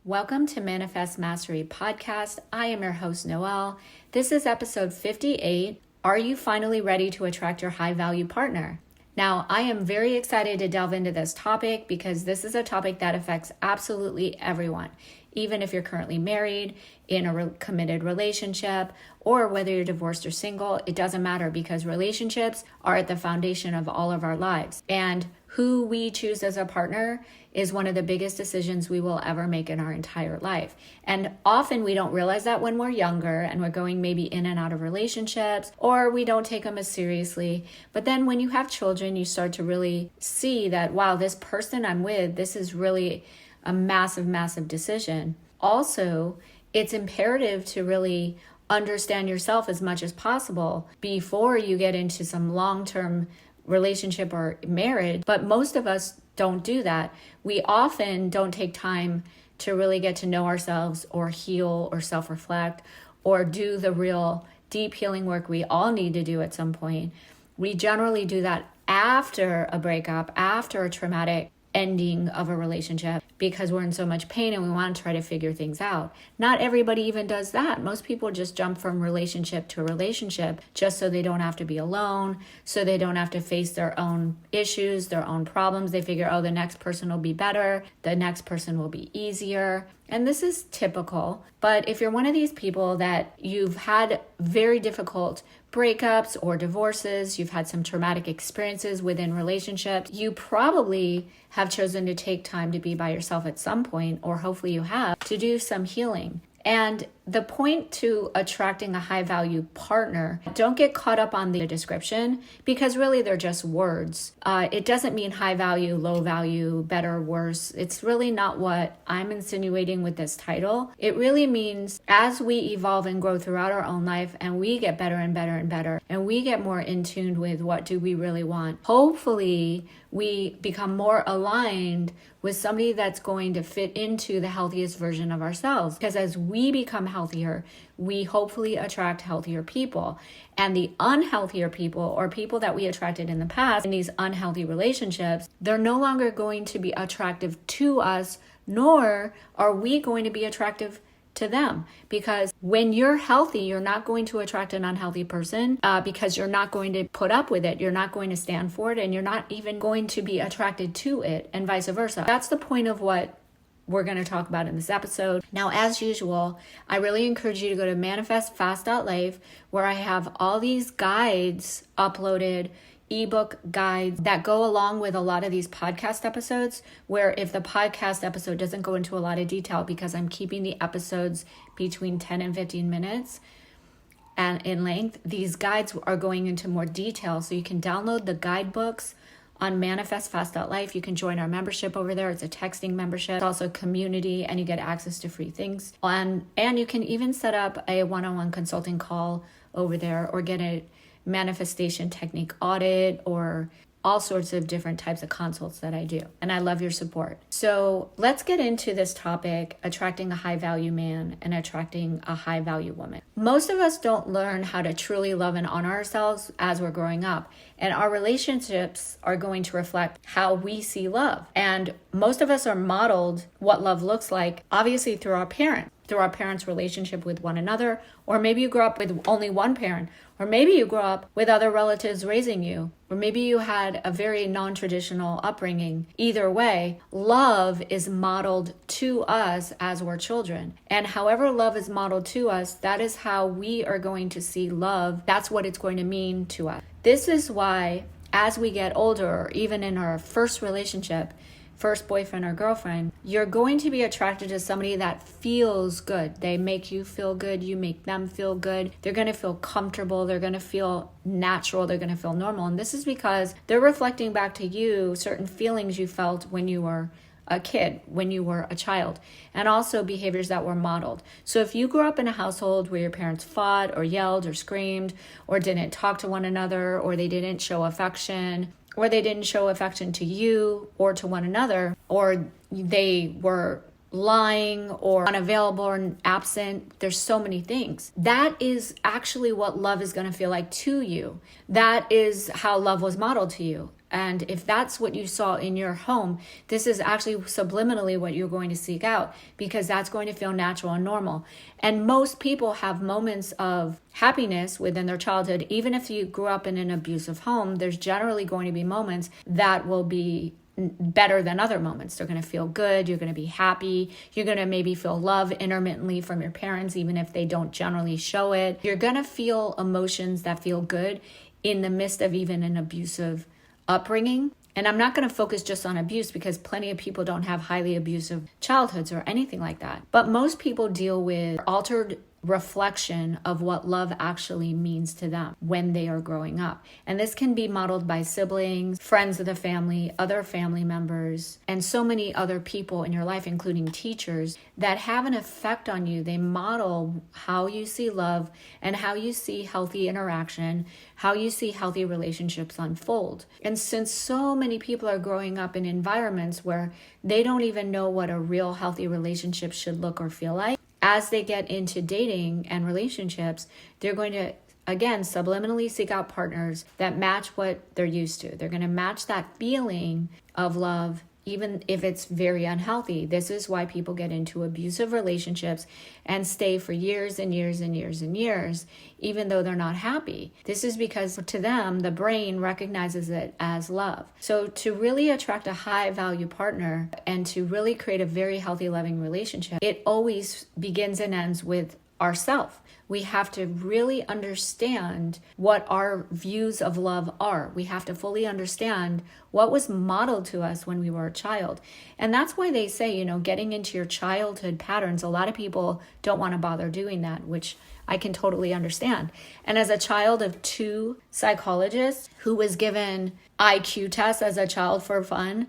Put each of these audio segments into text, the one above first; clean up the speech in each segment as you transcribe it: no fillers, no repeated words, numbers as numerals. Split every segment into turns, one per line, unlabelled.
Welcome to Manifest Mastery Podcast. I am your host, Noelle. This is episode 58. Are you finally ready to attract your high value partner? Now, I am very excited to delve into this topic because this is a topic that affects absolutely everyone. Even if you're currently married, in a committed relationship, or whether you're divorced or single, it doesn't matter because relationships are at the foundation of all of our lives. And who we choose as a partner is one of the biggest decisions we will ever make in our entire life. And often we don't realize that when we're younger and we're going maybe in and out of relationships, or we don't take them as seriously. But then when you have children, you start to really see that, wow, this person I'm with, this is really a massive, massive decision. Also, it's imperative to really understand yourself as much as possible before you get into some long-term relationship or marriage. But most of us don't do that. We often don't take time to really get to know ourselves or heal or self-reflect or do the real deep healing work we all need to do at some point. We generally do that after a breakup, after a traumatic ending of a relationship, because we're in so much pain and we want to try to figure things out. Not everybody even does that. Most people just jump from relationship to relationship just so they don't have to be alone, so they don't have to face their own issues, their own problems. They figure, oh, the next person will be better, the next person will be easier. And this is typical. But if you're one of these people that you've had very difficult breakups or divorces, you've had some traumatic experiences within relationships, you probably have chosen to take time to be by yourself at some point, or hopefully you have, to do some healing. And the point to attracting a high value partner, don't get caught up on the description because really they're just words. It doesn't mean high value, low value, better, worse. It's really not what I'm insinuating with this title. It really means as we evolve and grow throughout our own life and we get better and better and better, and we get more in tune with what do we really want, hopefully we become more aligned with somebody that's going to fit into the healthiest version of ourselves. Because as we become healthier, we hopefully attract healthier people. And the unhealthier people, or people that we attracted in the past in these unhealthy relationships, they're no longer going to be attractive to us, nor are we going to be attractive to them. Because when you're healthy, you're not going to attract an unhealthy person because you're not going to put up with it. You're not going to stand for it, and you're not even going to be attracted to it, and vice versa. That's the point of what we're going to talk about in this episode. Now, as usual, I really encourage you to go to manifestfast.life, where I have all these guides uploaded, ebook guides that go along with a lot of these podcast episodes, where if the podcast episode doesn't go into a lot of detail because I'm keeping the episodes between 10 and 15 minutes and in length, these guides are going into more detail. So you can download the guidebooks on manifestfast.life. You can join our membership over there. It's a texting membership. It's also community, and you get access to free things. And you can even set up a one-on-one consulting call over there, or get a manifestation technique audit, or all sorts of different types of consults that I do. And I love your support. So let's get into this topic, attracting a high value man and attracting a high value woman. Most of us don't learn how to truly love and honor ourselves as we're growing up. And our relationships are going to reflect how we see love. And most of us are modeled what love looks like, obviously through our parents' relationship with one another, or maybe you grew up with only one parent, or maybe you grew up with other relatives raising you, or maybe you had a very non-traditional upbringing. Either way, love is modeled to us as we're children. And however love is modeled to us, that is how we are going to see love. That's what it's going to mean to us. This is why as we get older, or even in our first relationship, first boyfriend or girlfriend, you're going to be attracted to somebody that feels good. They make you feel good. You make them feel good. They're going to feel comfortable. They're going to feel natural. They're going to feel normal. And this is because they're reflecting back to you certain feelings you felt when you were a kid, when you were a child, and also behaviors that were modeled. So if you grew up in a household where your parents fought or yelled or screamed or didn't talk to one another, or they didn't show affection, or they didn't show affection to you or to one another, or they were lying or unavailable or absent, there's so many things. That is actually what love is going to feel like to you. That is how love was modeled to you. And if that's what you saw in your home, this is actually subliminally what you're going to seek out, because that's going to feel natural and normal. And most people have moments of happiness within their childhood. Even if you grew up in an abusive home, there's generally going to be moments that will be better than other moments. They're going to feel good. You're going to be happy. You're going to maybe feel love intermittently from your parents, even if they don't generally show it. You're going to feel emotions that feel good in the midst of even an abusive upbringing. And I'm not going to focus just on abuse, because plenty of people don't have highly abusive childhoods or anything like that. But most people deal with altered reflection of what love actually means to them when they are growing up. And this can be modeled by siblings, friends of the family, other family members, and so many other people in your life, including teachers, that have an effect on you. They model how you see love and how you see healthy interaction, how you see healthy relationships unfold. And since so many people are growing up in environments where they don't even know what a real healthy relationship should look or feel like, as they get into dating and relationships, they're going to, again, subliminally seek out partners that match what they're used to. They're going to match that feeling of love, even if it's very unhealthy. This is why people get into abusive relationships and stay for years and years and years and years, even though they're not happy. This is because to them, the brain recognizes it as love. So to really attract a high value partner and to really create a very healthy, loving relationship, it always begins and ends with ourself. We have to really understand what our views of love are. We have to fully understand what was modeled to us when we were a child. And that's why they say, getting into your childhood patterns, a lot of people don't want to bother doing that, which I can totally understand. And as a child of 2 psychologists who was given IQ tests as a child for fun,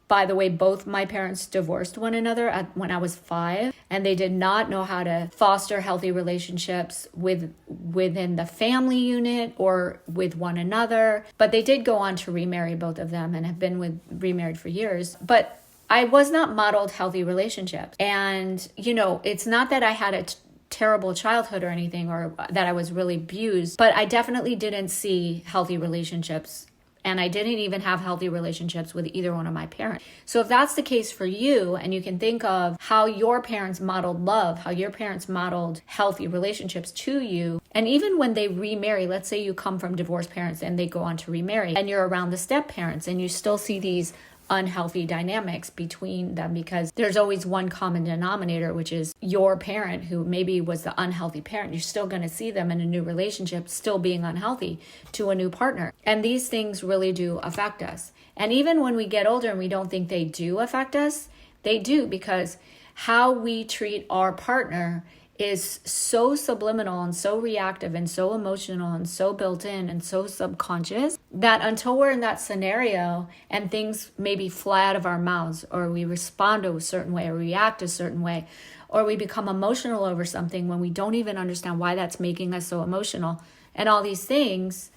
by the way, both my parents divorced one another when I was 5, and they did not know how to foster healthy relationships within the family unit or with one another. But they did go on to remarry, both of them, and have been remarried for years. But I was not modeled healthy relationships. And, it's not that I had a terrible childhood or anything, or that I was really abused, but I definitely didn't see healthy relationships. And I didn't even have healthy relationships with either one of my parents. So if that's the case for you, and you can think of how your parents modeled love, how your parents modeled healthy relationships to you, and even when they remarry, let's say you come from divorced parents and they go on to remarry, and you're around the step parents and you still see these unhealthy dynamics between them, because there's always one common denominator, which is your parent who maybe was the unhealthy parent. You're still going to see them in a new relationship still being unhealthy to a new partner. And these things really do affect us. And even when we get older and we don't think they do affect us, they do, because how we treat our partner is so subliminal and so reactive and so emotional and so built in and so subconscious that until we're in that scenario and things maybe fly out of our mouths, or we respond to a certain way or react a certain way, or we become emotional over something when we don't even understand why that's making us so emotional, and all these things,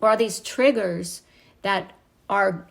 or all these triggers that are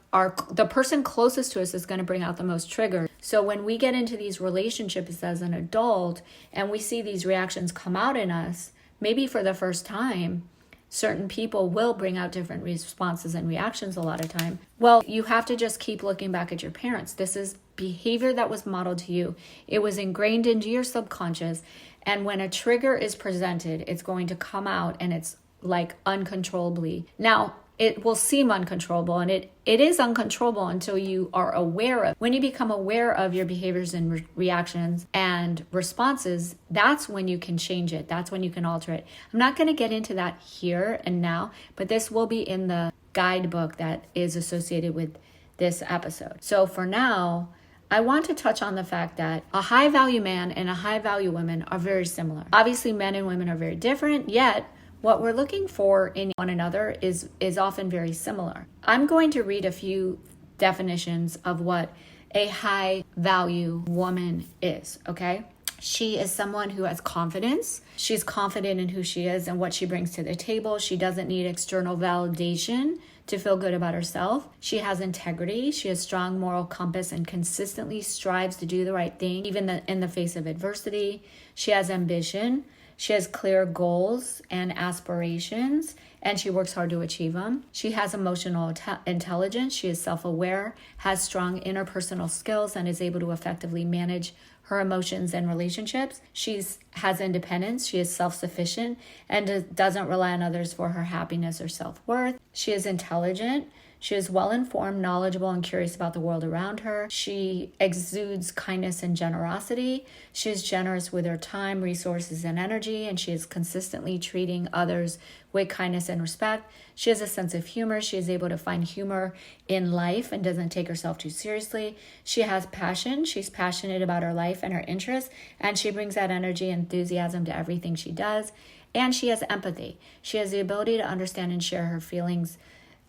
the person closest to us is going to bring out the most triggers. So when we get into these relationships as an adult and we see these reactions come out in us, maybe for the first time, certain people will bring out different responses and reactions a lot of time. Well, you have to just keep looking back at your parents. This is behavior that was modeled to you. It was ingrained into your subconscious. And when a trigger is presented, it's going to come out, and it's like uncontrollably. Now, it will seem uncontrollable, and it is uncontrollable until you are aware of. When you become aware of your behaviors and reactions and responses, that's when you can change it. That's when you can alter it. I'm not going to get into that here and now, but this will be in the guidebook that is associated with this episode. So for now, I want to touch on the fact that a high value man and a high value woman are very similar. Obviously, men and women are very different, yet what we're looking for in one another is often very similar. I'm going to read a few definitions of what a high value woman is, okay? She is someone who has confidence. She's confident in who she is and what she brings to the table. She doesn't need external validation to feel good about herself. She has integrity. She has strong moral compass and consistently strives to do the right thing, even in the face of adversity. She has ambition. She has clear goals and aspirations, and she works hard to achieve them. She has emotional intelligence. She is self-aware, has strong interpersonal skills, and is able to effectively manage her emotions and relationships. She has independence. She is self-sufficient and doesn't rely on others for her happiness or self-worth. She is intelligent. She is well-informed, knowledgeable, and curious about the world around her. She exudes kindness and generosity. She is generous with her time, resources, and energy, and she is consistently treating others with kindness and respect. She has a sense of humor. She is able to find humor in life and doesn't take herself too seriously. She has passion. She's passionate about her life and her interests, and she brings that energy and enthusiasm to everything she does. And she has empathy. She has the ability to understand and share her feelings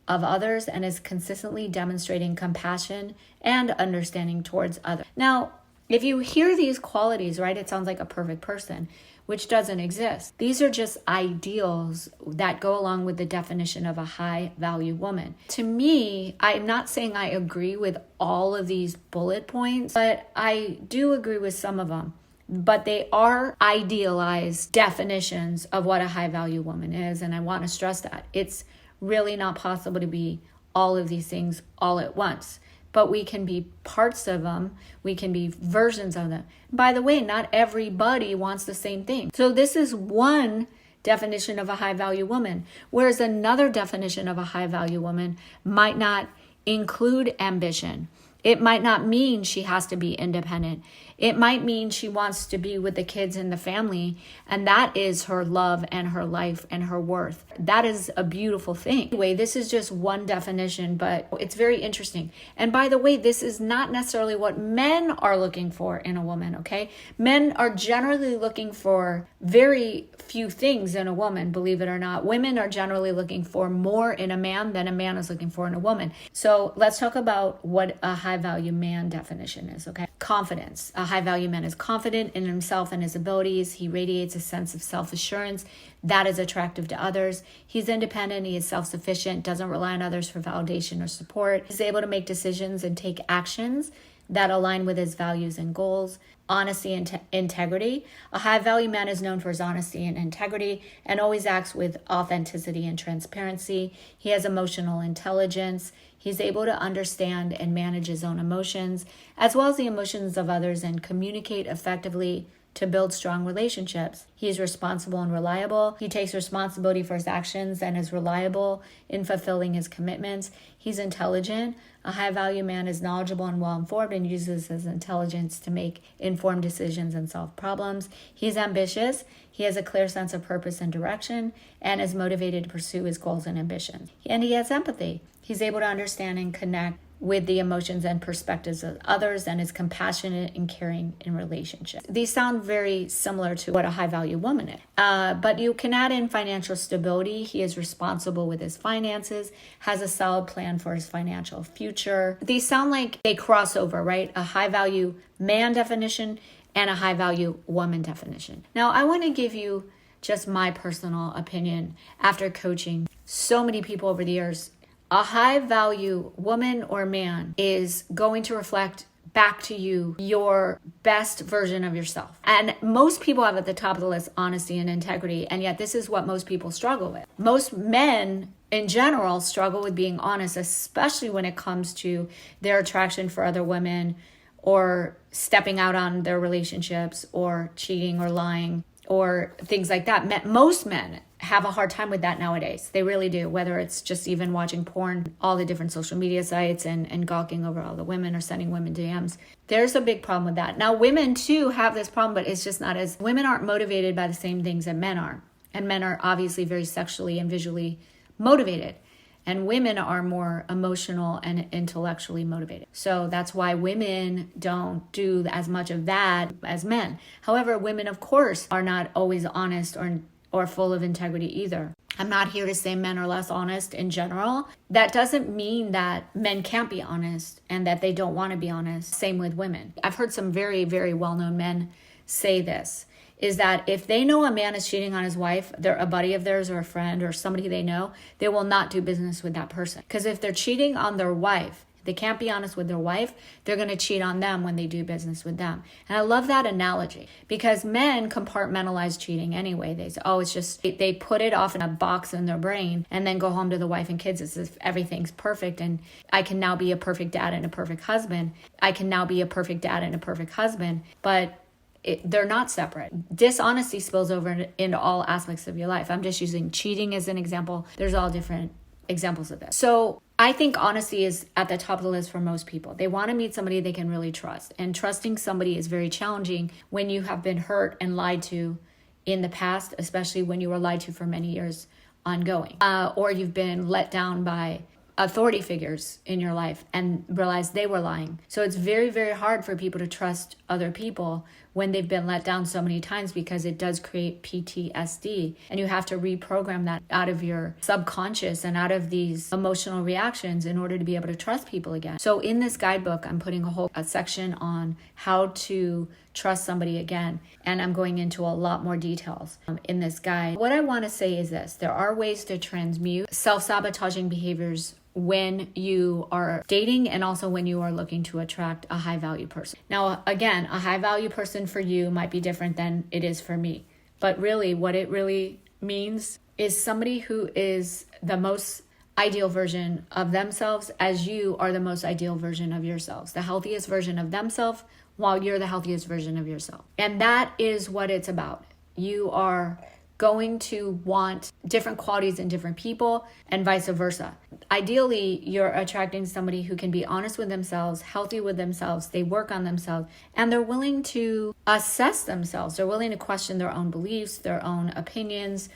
of others and is consistently demonstrating compassion and understanding towards others. Now, if you hear these qualities, right, it sounds like a perfect person, which doesn't exist. These are just ideals that go along with the definition of a high value woman. To me, I'm not saying I agree with all of these bullet points, but I do agree with some of them. But they are idealized definitions of what a high value woman is. And I want to stress that. It's really not possible to be all of these things all at once, but we can be parts of them. We can be versions of them. By the way, not everybody wants the same thing. So this is one definition of a high value woman, whereas another definition of a high value woman might not include ambition. It might not mean she has to be independent. It might mean she wants to be with the kids and the family, and that is her love and her life and her worth. That is a beautiful thing. Anyway, this is just one definition, but it's very interesting. And by the way, this is not necessarily what men are looking for in a woman, okay? Men are generally looking for very few things in a woman, believe it or not. Women are generally looking for more in a man than a man is looking for in a woman. So let's talk about what a high value man definition is, okay? Confidence. A high value man is confident in himself and his abilities. He radiates a sense of self-assurance that is attractive to others. He's independent. He is self-sufficient, doesn't rely on others for validation or support. He's able to make decisions and take actions that align with his values and goals. Honesty and integrity. A high value man is known for his honesty and integrity and always acts with authenticity and transparency. He has emotional intelligence. He's able to understand and manage his own emotions, as well as the emotions of others, and communicate effectively to build strong relationships. He is responsible and reliable. He takes responsibility for his actions and is reliable in fulfilling his commitments. He's intelligent. A high-value man is knowledgeable and well-informed and uses his intelligence to make informed decisions and solve problems. He's ambitious. He has a clear sense of purpose and direction and is motivated to pursue his goals and ambitions. And he has empathy. He's able to understand and connect with the emotions and perspectives of others and is compassionate and caring in relationships. These sound very similar to what a high-value woman is. But you can add in financial stability. He is responsible with his finances, has a solid plan for his financial future. These sound like they cross over, right? A high-value man definition and a high-value woman definition. Now, I want to give you just my personal opinion after coaching so many people over the years. A high-value woman or man is going to reflect back to you your best version of yourself. And most people have at the top of the list honesty and integrity, and yet this is what most people struggle with. Most men in general struggle with being honest, especially when it comes to their attraction for other women or stepping out on their relationships or cheating or lying or things like that. Most men have a hard time with that nowadays. They really do, whether it's just even watching porn, all the different social media sites and gawking over all the women or sending women DMs. There's a big problem with that. Now, women too have this problem, but it's just not as, women aren't motivated by the same things that men are. And men are obviously very sexually and visually motivated. And women are more emotional and intellectually motivated. So that's why women don't do as much of that as men. However, women, of course, are not always honest or full of integrity either. I'm not here to say men are less honest in general. That doesn't mean that men can't be honest and that they don't want to be honest. Same with women. I've heard some very, very well-known men say this, is that if they know a man is cheating on his wife, they're a buddy of theirs or a friend or somebody they know, they will not do business with that person. Because if they're cheating on their wife, They can't be honest with their wife. They're going to cheat on them when they do business with them. And I love that analogy because men compartmentalize cheating anyway. They say, oh, it's just, they put it off in a box in their brain and then go home to the wife and kids as if everything's perfect. And I can now be a perfect dad and a perfect husband. But they're not separate. Dishonesty spills over into all aspects of your life. I'm just using cheating as an example. There's all different examples of this. So I think honesty is at the top of the list for most people. They want to meet somebody they can really trust. And trusting somebody is very challenging when you have been hurt and lied to in the past, especially when you were lied to for many years ongoing. Or you've been let down by authority figures in your life and realize they were lying. So it's very, very hard for people to trust other people when they've been let down so many times because it does create PTSD. And you have to reprogram that out of your subconscious and out of these emotional reactions in order to be able to trust people again. So in this guidebook, I'm putting a section on how to trust somebody again. And I'm going into a lot more details in this guide. What I want to say is this: there are ways to transmute self-sabotaging behaviors when you are dating and also when you are looking to attract a high value person. Now, again, a high value person for you might be different than it is for me. But really, what it really means is somebody who is the most ideal version of themselves as you are the most ideal version of yourselves, the healthiest version of themselves while you're the healthiest version of yourself. And that is what it's about. You are going to want different qualities in different people and vice versa. Ideally, you're attracting somebody who can be honest with themselves, healthy with themselves, they work on themselves, and they're willing to assess themselves. They're willing to question their own beliefs, their own opinions.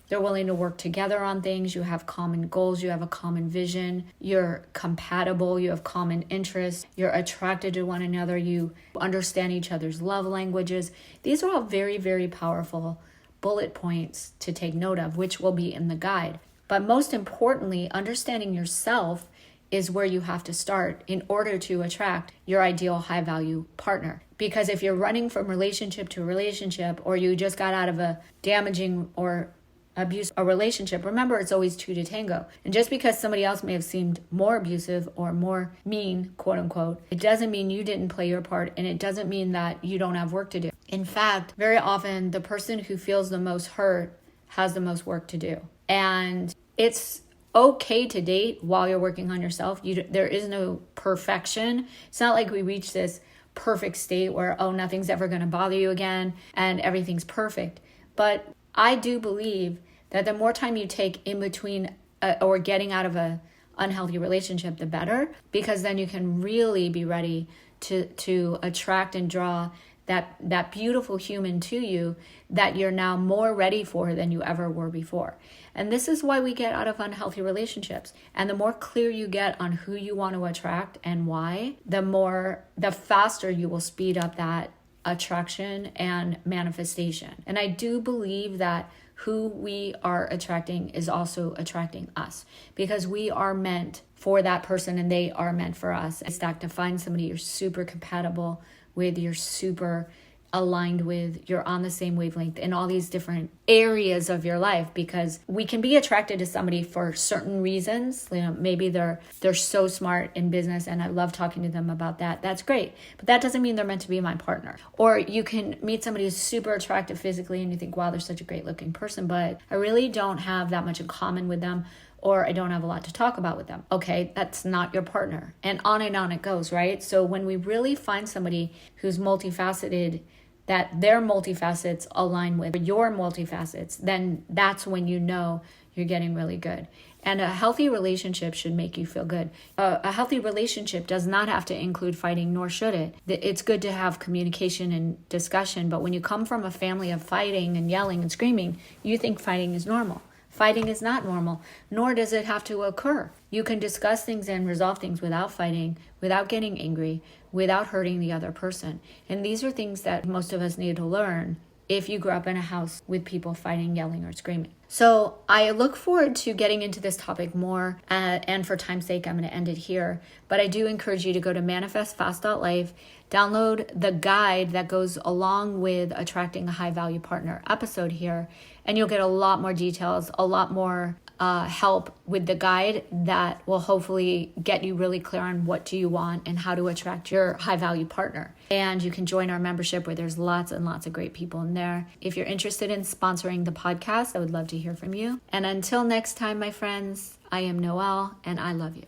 They're willing to work together on things. You have common goals. You have a common vision. You're compatible. You have common interests. You're attracted to one another. You understand each other's love languages. These are all very, very powerful bullet points to take note of, which will be in the guide. But most importantly, understanding yourself is where you have to start in order to attract your ideal high value partner. Because if you're running from relationship to relationship, or you just got out of a damaging or abuse a relationship, remember, it's always two to tango. And just because somebody else may have seemed more abusive or more mean, quote unquote, it doesn't mean you didn't play your part, and it doesn't mean that you don't have work to do. In fact, very often the person who feels the most hurt has the most work to do. And it's okay to date while you're working on yourself. There is no perfection. It's not like we reach this perfect state where, oh, nothing's ever going to bother you again and everything's perfect. But I do believe that the more time you take in between or getting out of a unhealthy relationship, the better, because then you can really be ready to attract and draw that beautiful human to you that you're now more ready for than you ever were before. And this is why we get out of unhealthy relationships. And the more clear you get on who you want to attract and why, the faster you will speed up that attraction and manifestation. And I do believe that who we are attracting is also attracting us, because we are meant for that person and they are meant for us. It's that to find somebody you're super compatible with, you're super aligned with, you're on the same wavelength in all these different areas of your life, because we can be attracted to somebody for certain reasons. You know, maybe they're so smart in business and I love talking to them about that. That's great. But that doesn't mean they're meant to be my partner. Or you can meet somebody who's super attractive physically and you think, wow, they're such a great looking person, but I really don't have that much in common with them, or I don't have a lot to talk about with them. Okay, that's not your partner. And on it goes, right? So when we really find somebody who's multifaceted, that their multifacets align with your multifacets, then that's when you know you're getting really good. And a healthy relationship should make you feel good. A healthy relationship does not have to include fighting, nor should it. It's good to have communication and discussion, but when you come from a family of fighting and yelling and screaming, you think fighting is normal. Fighting is not normal, nor does it have to occur. You can discuss things and resolve things without fighting, without getting angry, without hurting the other person. And these are things that most of us need to learn if you grew up in a house with people fighting, yelling, or screaming. So I look forward to getting into this topic more, and for time's sake, I'm going to end it here. But I do encourage you to go to manifestfast.life, download the guide that goes along with attracting a high value partner episode here, and you'll get a lot more details, a lot more help with the guide that will hopefully get you really clear on what do you want and how to attract your high value partner. And you can join our membership where there's lots and lots of great people in there. If you're interested in sponsoring the podcast, I would love to hear from you. And until next time, my friends, I am Noelle and I love you.